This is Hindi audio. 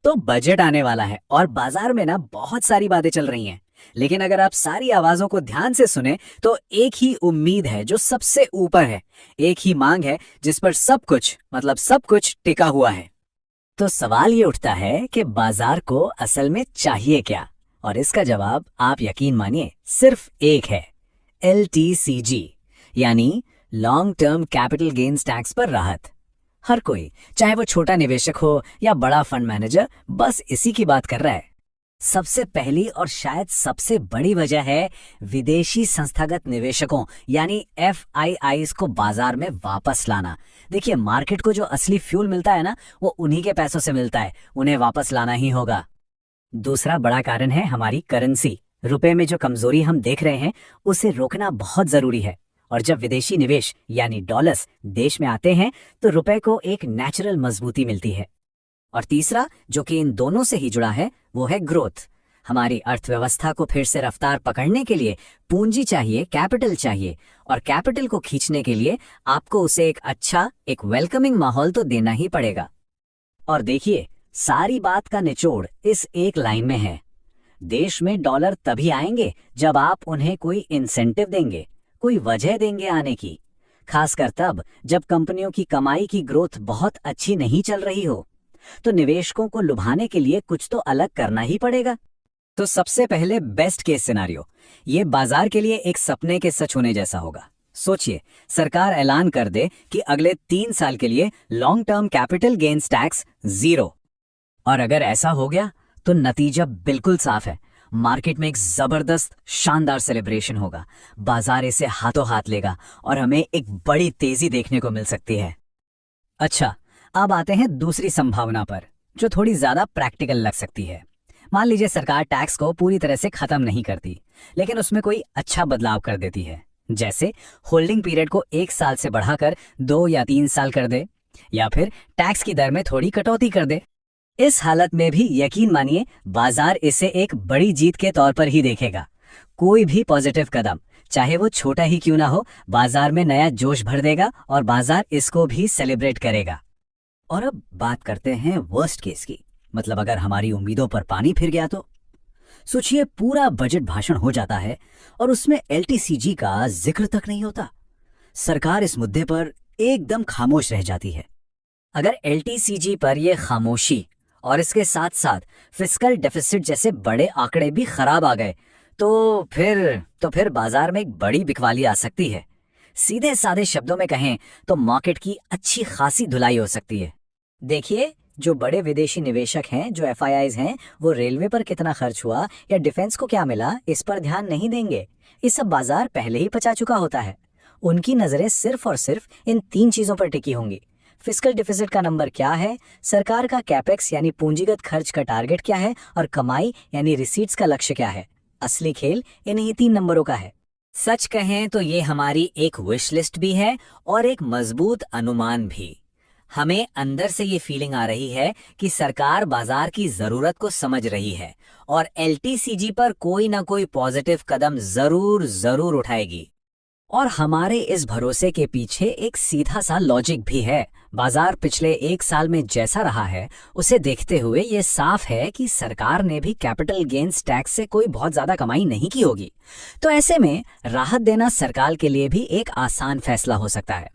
तो बजट आने वाला है और बाजार में ना बहुत सारी बातें चल रही हैं। लेकिन अगर आप सारी आवाजों को ध्यान से सुने तो एक ही उम्मीद है जो सबसे ऊपर है। एक ही मांग है जिस पर सब कुछ मतलब सब कुछ टिका हुआ है। तो सवाल ये उठता है कि बाजार को असल में चाहिए क्या? और इसका जवाब आप यकीन मानिए सिर्फ एक है, LTCG, यानी long term capital gains tax पर राहत। हर कोई, चाहे वो छोटा निवेशक हो या बड़ा फंड मैनेजर, बस इसी की बात कर रहा है। सबसे पहली और शायद सबसे बड़ी वजह है विदेशी संस्थागत निवेशकों यानी FIIs को बाजार में वापस लाना। देखिए, मार्केट को जो असली फ्यूल मिलता है ना, वो उन्हीं के पैसों से मिलता है, उन्हें वापस लाना ही होगा। दूसरा बड़ा कारण है हमारी करेंसी। रुपए में जो कमजोरी हम देख रहे हैं उसे रोकना बहुत जरूरी है। और जब विदेशी निवेश यानी डॉलर्स देश में आते हैं तो रुपए को एक नेचुरल मजबूती मिलती है। और तीसरा, जो कि इन दोनों से ही जुड़ा है, वो है ग्रोथ। हमारी अर्थव्यवस्था को फिर से रफ्तार पकड़ने के लिए पूंजी चाहिए, कैपिटल चाहिए, और कैपिटल को खींचने के लिए आपको उसे एक अच्छा, एक वेलकमिंग माहौल तो देना ही पड़ेगा। और देखिए, सारी बात का निचोड़ इस एक लाइन में है। देश में डॉलर तभी आएंगे जब आप उन्हें कोई इंसेंटिव देंगे, कोई वजह देंगे आने की। खासकर तब जब कंपनियों की कमाई की ग्रोथ बहुत अच्छी नहीं चल रही हो, तो निवेशकों को लुभाने के लिए कुछ तो अलग करना ही पड़ेगा। तो सबसे पहले बेस्ट केस सिनेरियो, ये बाजार के लिए एक सपने के सच होने जैसा होगा। सोचिए, सरकार ऐलान कर दे कि अगले 3 साल के लिए long term capital gains tax 0। और अगर ऐसा हो गया तो नतीजा बिल्कुल साफ है। मार्केट में एक जबरदस्त शानदार सेलिब्रेशन होगा, बाजार इसे हाथों हाथ लेगा और हमें एक बड़ी तेजी देखने को मिल सकती है। अच्छा, अब आते हैं दूसरी संभावना पर, जो थोड़ी ज्यादा प्रैक्टिकल लग सकती है। मान लीजिए सरकार टैक्स को पूरी तरह से खत्म नहीं करती, लेकिन उसमें कोई अच्छा बदलाव कर देती है। जैसे होल्डिंग पीरियड को 1 साल से बढ़ाकर 2 या 3 साल कर दे, या फिर टैक्स की दर में थोड़ी कटौती कर दे। इस हालत में भी यकीन मानिए बाजार इसे एक बड़ी जीत के तौर पर ही देखेगा। कोई भी पॉजिटिव कदम, चाहे वो छोटा ही क्यों ना हो, बाजार में नया जोश भर देगा और बाजार इसको भी सेलिब्रेट करेगा। और अब बात करते हैं वर्स्ट केस की, मतलब अगर हमारी उम्मीदों पर पानी फिर गया तो। सोचिए, पूरा बजट भाषण हो जाता है और उसमें LTCG का जिक्र तक नहीं होता। सरकार इस मुद्दे पर एकदम खामोश रह जाती है। अगर LTCG पर यह खामोशी और इसके साथ साथ फिस्कल डेफिसिट जैसे बड़े आंकड़े भी खराब आ गए तो फिर बाजार में एक बड़ी बिकवाली आ सकती है। सीधे साधे शब्दों में कहें तो मार्केट की अच्छी खासी धुलाई हो सकती है। देखिए, जो बड़े विदेशी निवेशक हैं, जो FIIs हैं, वो रेलवे पर कितना खर्च हुआ या डिफेंस को क्या मिला, इस पर ध्यान नहीं देंगे। ये सब बाजार पहले ही पचा चुका होता है। उनकी नजरें सिर्फ और सिर्फ इन 3 चीजों पर टिकी होंगी। फिस्कल डिफिसिट का नंबर क्या है, सरकार का कैपेक्स यानी पूंजीगत खर्च का टारगेट क्या है, और कमाई यानी रिसीट्स का लक्ष्य क्या है। असली खेल इन्हीं 3 नंबरों का है। सच कहें तो ये हमारी एक विश लिस्ट भी है और एक मजबूत अनुमान भी। हमें अंदर से ये फीलिंग आ रही है कि सरकार बाजार की जरूरत को समझ रही है और LTCG पर कोई ना कोई पॉजिटिव कदम जरूर उठाएगी। और हमारे इस भरोसे के पीछे एक सीधा सा लॉजिक भी है। बाजार पिछले 1 साल में जैसा रहा है उसे देखते हुए ये साफ है कि सरकार ने भी कैपिटल गेन्स टैक्स से कोई बहुत ज्यादा कमाई नहीं की होगी। तो ऐसे में राहत देना सरकार के लिए भी एक आसान फैसला हो सकता है।